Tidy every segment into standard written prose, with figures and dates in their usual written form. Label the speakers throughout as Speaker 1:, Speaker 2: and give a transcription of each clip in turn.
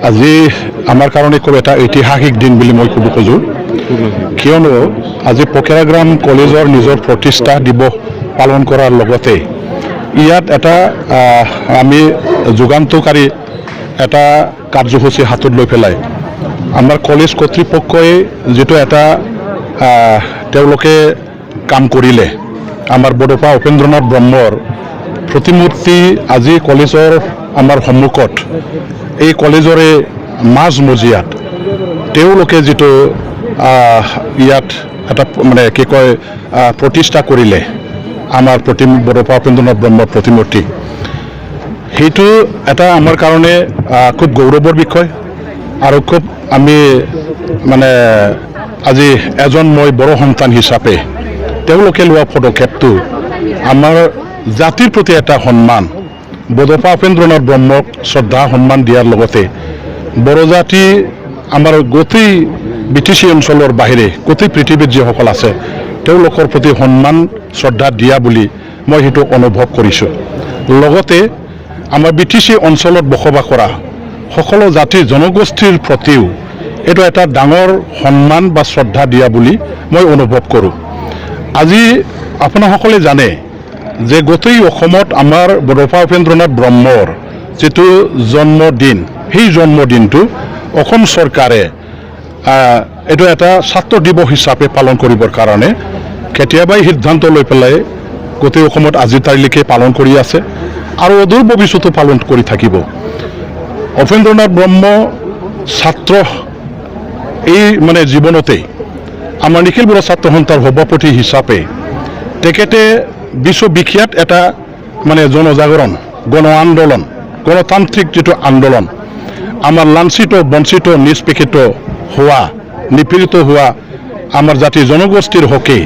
Speaker 1: আজি আমাৰ কাৰণে খুব এটা ঐতিহাসিক দিন বুলি মই ক'ব খোজোঁ কিয়নো আজি পকেৰাগ্ৰাম কলেজৰ নিজৰ প্ৰতিষ্ঠা দিৱস পালন কৰাৰ লগতে ইয়াত এটা আমি যুগান্তকাৰী এটা কাৰ্যসূচী হাতত লৈ পেলাই আমাৰ কলেজ কৰ্তৃপক্ষই যেটো এটা তেওঁলোকে কাম কৰিলে আমাৰ বড়োপা উপেন্দ্ৰনাথ ব্ৰহ্মৰ প্ৰতিমূৰ্তি আজি কলেজৰ আমাৰ সন্মুখত এই কলেজৰে মাজমজিয়াত তেওঁলোকে যেটো ইয়াত এটা মানে কি কয় প্ৰতিষ্ঠা কৰিলে আমাৰ বড়োপা উপেন্দ্ৰনাথ ব্ৰহ্মৰ প্ৰতিমূৰ্তি সেইটো এটা আমাৰ কাৰণে খুব গৌৰৱৰ বিষয় আৰু খুব আমি মানে আজি এজন মই বড়ো সন্তান হিচাপে তেওঁলোকে লোৱা পদক্ষেপটো আমাৰ জাতিৰ প্ৰতি এটা সন্মান বড়োপা উপেন্দ্ৰনাথ ব্ৰহ্মক শ্ৰদ্ধা সন্মান দিয়াৰ লগতে বড়ো জাতি আমাৰ গোটেই BTC অঞ্চলৰ বাহিৰে গোটেই পৃথিৱীত যিসকল আছে তেওঁলোকৰ প্ৰতি সন্মান শ্ৰদ্ধা দিয়া বুলি মই সেইটো অনুভৱ কৰিছোঁ লগতে আমাৰ BTC অঞ্চলত বসবাস কৰা সকলো জাতি জনগোষ্ঠীৰ প্ৰতিও এটা এটা ডাঙৰ সন্মান বা শ্ৰদ্ধা দিয়া বুলি মই অনুভৱ কৰোঁ আজি আপোনাসকলে জানে যে গোটেই অসমত আমাৰ বড়োপা উপেন্দ্ৰনাথ ব্ৰহ্মৰ যেটো জন্মদিন সেই জন্মদিনটো অসম চৰকাৰে এটো এটা ছাত্ৰ দিৱস হিচাপে পালন কৰিবৰ কাৰণে কেতিয়াবাই সিদ্ধান্ত লৈ পেলাই গোটেই অসমত আজি তাৰিখলৈকে পালন কৰি আছে আৰু অদূৰ ভৱিষ্যতো পালন কৰি থাকিব উপেন্দ্ৰনাথ ব্ৰহ্ম ছাত্ৰ এই মানে জীৱনতে আমাৰ নিখিল বড়ো ছাত্ৰ সন্থাৰ সভাপতি হিচাপে তেখেতে বিশ্ববিখ্যাত এটা মানে জনজাগৰণ গণ আন্দোলন গণতান্ত্ৰিক যেটো আন্দোলন আমাৰ লাঞ্ছিত বঞ্চিত নিষ্পেষিত হোৱা নিপীড়িত হোৱা আমাৰ জাতি জনগোষ্ঠীৰ হকে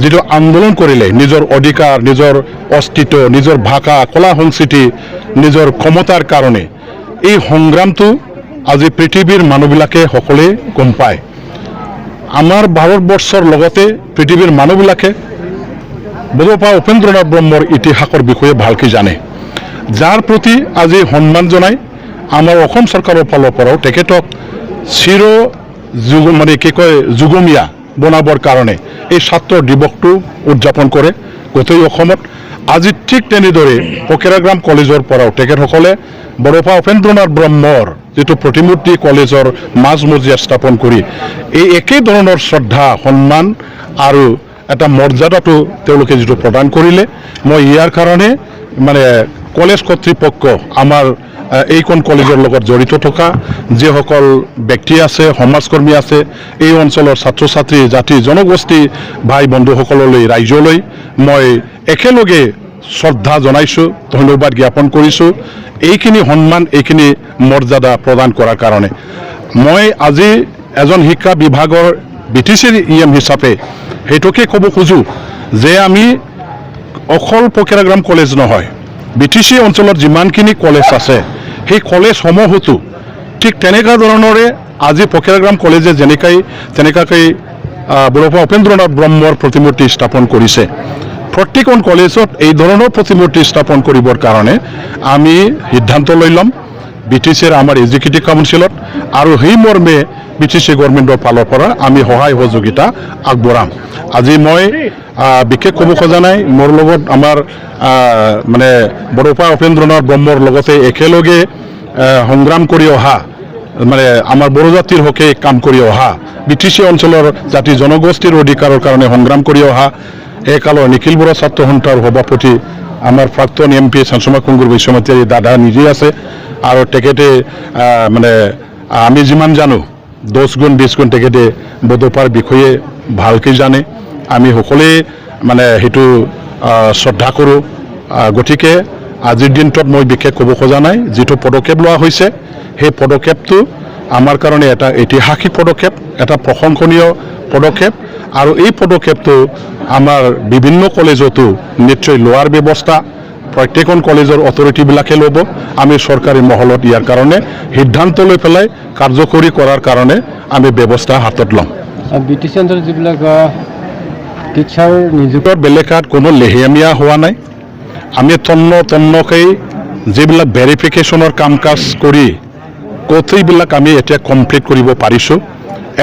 Speaker 1: যেটো আন্দোলন কৰিলে নিজৰ অধিকাৰ নিজৰ অস্তিত্ব নিজৰ ভাষা কলা সংস্কৃতি নিজৰ ক্ষমতাৰ কাৰণে এই সংগ্ৰামটো আজি পৃথিৱীৰ মানুহবিলাকে সকলোৱে গম পায় আমাৰ ভাৰতবৰ্ষৰ লগতে পৃথিৱীৰ মানুহবিলাকে বড়োপা উপেন্দ্ৰনাথ ব্ৰহ্মৰ ইতিহাসৰ বিষয়ে ভালকৈ জানে যাৰ প্ৰতি আজি সন্মান জনাই আমাৰ অসম চৰকাৰৰ ফালৰ পৰাও তেখেতক মানে কি কয় যুগমীয়া বনাবৰ কাৰণে এই ছাত্ৰ দিৱসটো উদযাপন কৰে গোটেই অসমত আজি ঠিক তেনেদৰে পকেৰাগ্ৰাম কলেজৰ পৰাও তেখেতসকলে বড়োপা উপেন্দ্ৰনাথ ব্ৰহ্মৰ যেটো প্ৰতিমূৰ্তি কলেজৰ মাজমজিয়াত স্থাপন কৰি এই একে ধৰণৰ শ্ৰদ্ধা সন্মান আৰু এটা মৰ্যাদাটো তেওঁলোকে যেটো প্ৰদান কৰিলে মই ইয়াৰ কাৰণে মানে কলেজ কৰ্তৃপক্ষ আমাৰ এইখন কলেজৰ লগত জড়িত থকা যিসকল ব্যক্তি আছে সমাজকৰ্মী আছে এই অঞ্চলৰ ছাত্ৰ ছাত্ৰী জাতি জনগোষ্ঠী ভাই বন্ধুসকললৈ ৰাইজলৈ মই একেলগে শ্ৰদ্ধা জনাইছোঁ ধন্যবাদ জ্ঞাপন কৰিছোঁ এইখিনি সন্মান এইখিনি মৰ্যাদা প্ৰদান কৰাৰ কাৰণে মই আজি এজন শিক্ষা বিভাগৰ BTCৰ EM হিচাপে সেইটোকে ক'ব খোজোঁ যে আমি অকল পকেৰাগ্ৰাম কলেজ নহয় BTC অঞ্চলত যিমানখিনি কলেজ আছে সেই কলেজসমূহতো ঠিক তেনেকুৱা ধৰণৰে আজি পকেৰাগ্ৰাম কলেজে তেনেকাকৈ বড়োপা উপেন্দ্ৰনাথ ব্ৰহ্মৰ প্ৰতিমূৰ্তি স্থাপন কৰিছে প্ৰত্যেকখন কলেজত এই ধৰণৰ প্ৰতিমূৰ্তি স্থাপন কৰিবৰ কাৰণে আমি সিদ্ধান্ত লৈ ল'ম BTCৰ আমাৰ এক্সিকিউটিভ কাউন্সিলত আৰু সেই মৰ্মে BTC গভৰ্ণমেণ্টৰ ফালৰ পৰা আমি সহায় সহযোগিতা আগবঢ়াম আজি মই বিশেষ ক'ব খোজা নাই মোৰ লগত আমাৰ মানে বড়োপা উপেন্দ্ৰনাথ ব্ৰহ্মৰ লগতে একেলগে সংগ্ৰাম কৰি অহা মানে আমাৰ বড়ো জাতিৰ হকে কাম কৰি অহা BTC অঞ্চলৰ জাতি জনগোষ্ঠীৰ অধিকাৰৰ কাৰণে সংগ্ৰাম কৰি অহা একালৰ নিখিল বড়ো ছাত্ৰ সন্থাৰ সভাপতি আমাৰ প্ৰাক্তন MP চাঞ্চমা কুংগুৰ বৈশ্যমতীয়াৰী দাদা নিজে আছে আৰু তেখেতে মানে আমি যিমান জানো 10 গুণ 20 গুণ তেখেতে বড়োপাৰ বিষয়ে ভালকৈ জানে আমি সকলোৱে মানে সেইটো শ্ৰদ্ধা কৰোঁ গতিকে আজিৰ দিনটোত মই বিশেষ ক'ব খোজা নাই যেটো পদক্ষেপ লোৱা হৈছে সেই পদক্ষেপটো আমাৰ কাৰণে এটা ঐতিহাসিক পদক্ষেপ এটা প্ৰশংসনীয় পদক্ষেপ আৰু এই পদক্ষেপটো আমাৰ বিভিন্ন কলেজতো নিশ্চয় লোৱাৰ ব্যৱস্থা প্ৰত্যেকখন কলেজৰ অথৰিটিবিলাকে ল'ব আমি চৰকাৰী মহলত ইয়াৰ কাৰণে সিদ্ধান্ত লৈ পেলাই কাৰ্যকৰী কৰাৰ কাৰণে আমি ব্যৱস্থা হাতত ল'ম
Speaker 2: BTC অঞ্চলত যিবিলাক টিচাৰ নিযুক্তৰ
Speaker 1: বেলেগাত কোনো লেহেমীয়া হোৱা নাই আমি তন্নকৈ যিবিলাক ভেৰিফিকেশ্যনৰ কাম কাজ কৰি গোটেইবিলাক আমি এতিয়া কমপ্লিট কৰিব পাৰিছোঁ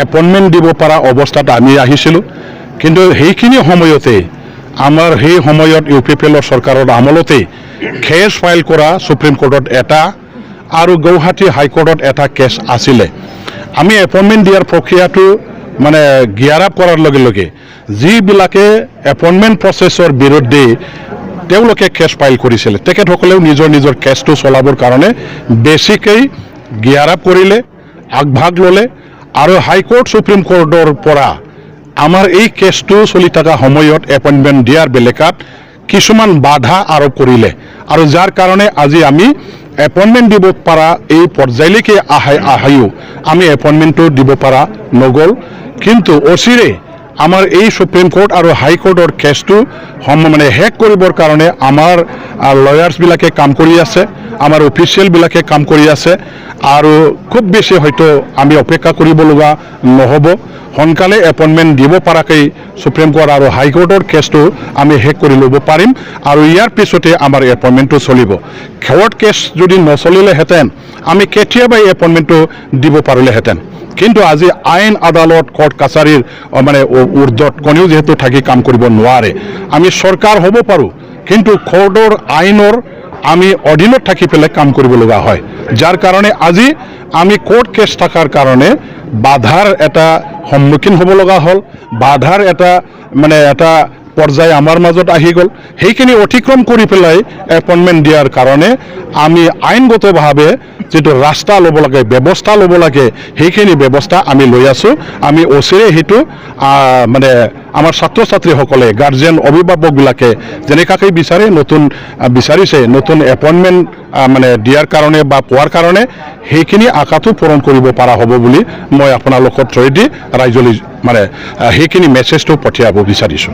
Speaker 1: এপইণ্টমেণ্ট দিব পৰা অৱস্থাত আমি আহিছিলোঁ কিন্তু সেইখিনি সময়তে আমাৰ সেই সময়ত UPPL চৰকাৰৰ আমলতে কেছ ফাইল কৰা সুপ্ৰিম কোৰ্টত এটা আৰু গুৱাহাটী হাইকোৰ্টত এটা কেছ আছিলে আমি এপইণ্টমেণ্ট দিয়াৰ প্ৰক্ৰিয়াটো মানে গিয়াৰ আপ কৰাৰ লগে লগে যিবিলাকে এপইণ্টমেণ্ট প্ৰচেছৰ বিৰুদ্ধে তেওঁলোকে কেছ ফাইল কৰিছিলে তেখেতসকলেও নিজৰ কেছটো চলাবৰ কাৰণে বেছিকৈ গিয়াৰ আপ কৰিলে আগভাগ ল'লে আৰু হাইকোৰ্ট সুপ্ৰিম কোৰ্টৰ পৰা আমাৰ এই কেছটো চলি থকা সময়ত এপইণ্টমেণ্ট দিয়াৰ বেলেকাত কিছুমান বাধা আৰোপ কৰিলে আৰু যাৰ কাৰণে আজি আমি এপইণ্টমেণ্ট দিব পৰা এই পৰ্যায়লৈকে আহিও আমি এপইণ্টমেণ্টটো দিব পৰা নগ'ল কিন্তু অচিৰে আমাৰ এই সুপ্ৰিম কোৰ্ট আৰু হাইকোৰ্টৰ কেছটো মানে শেষ কৰিবৰ কাৰণে আমাৰ লয়াৰ্ছবিলাকে কাম কৰি আছে আমাৰ অফিচিয়েলবিলাকে কাম কৰি আছে আৰু খুব বেছি হয়তো আমি অপেক্ষা কৰিব লগা নহ'ব সোনকালে এপইণ্টমেণ্ট দিব পৰাকৈ সুপ্ৰিম কোৰ্ট আৰু হাইকোৰ্টৰ কেছটো আমি শেষ কৰি ল'ব পাৰিম আৰু ইয়াৰ পিছতে আমাৰ এপইণ্টমেণ্টটো চলিব কোৰ্ট কেছ যদি নচলিলেহেঁতেন আমি কেতিয়াবাই এপইণ্টমেণ্টটো দিব পাৰিলেহেঁতেন কিন্তু আজি আইন আদালত কোৰ্ট কাছাৰীৰ মানে ঊৰ্ধত কোনেও যেহেতু থাকি কাম কৰিব নোৱাৰে আমি চৰকাৰ হ'ব পাৰোঁ কিন্তু কোৰ্টৰ আইনৰ আমি অধীনত থাকি পেলাই কাম কৰিব লগা হয় যাৰ কাৰণে আজি আমি কোৰ্ট কেছ থকাৰ কাৰণে বাধাৰ এটা সন্মুখীন হ'ব লগা হ'ল বাধাৰ এটা মানে এটা পৰ্যায় আমাৰ মাজত আহি গ'ল সেইখিনি অতিক্ৰম কৰি পেলাই এপইণ্টমেণ্ট দিয়াৰ কাৰণে আমি আইনগতভাৱে যিটো ৰাস্তা ল'ব লাগে ব্যৱস্থা ল'ব লাগে সেইখিনি ব্যৱস্থা আমি লৈ আছোঁ আমি অচিৰে সেইটো মানে আমাৰ ছাত্ৰ ছাত্ৰীসকলে গাৰ্জেন অভিভাৱকবিলাকে যেনেকুৱাকৈ বিচাৰিছে নতুন এপইণ্টমেণ্ট মানে দিয়াৰ কাৰণে বা পোৱাৰ কাৰণে সেইখিনি আশাটো পূৰণ কৰিব পৰা হ'ব বুলি মই আপোনালোকৰ থ্ৰুৱেদি ৰাইজলৈ মানে সেইখিনি মেছেজটো পঠিয়াব বিচাৰিছোঁ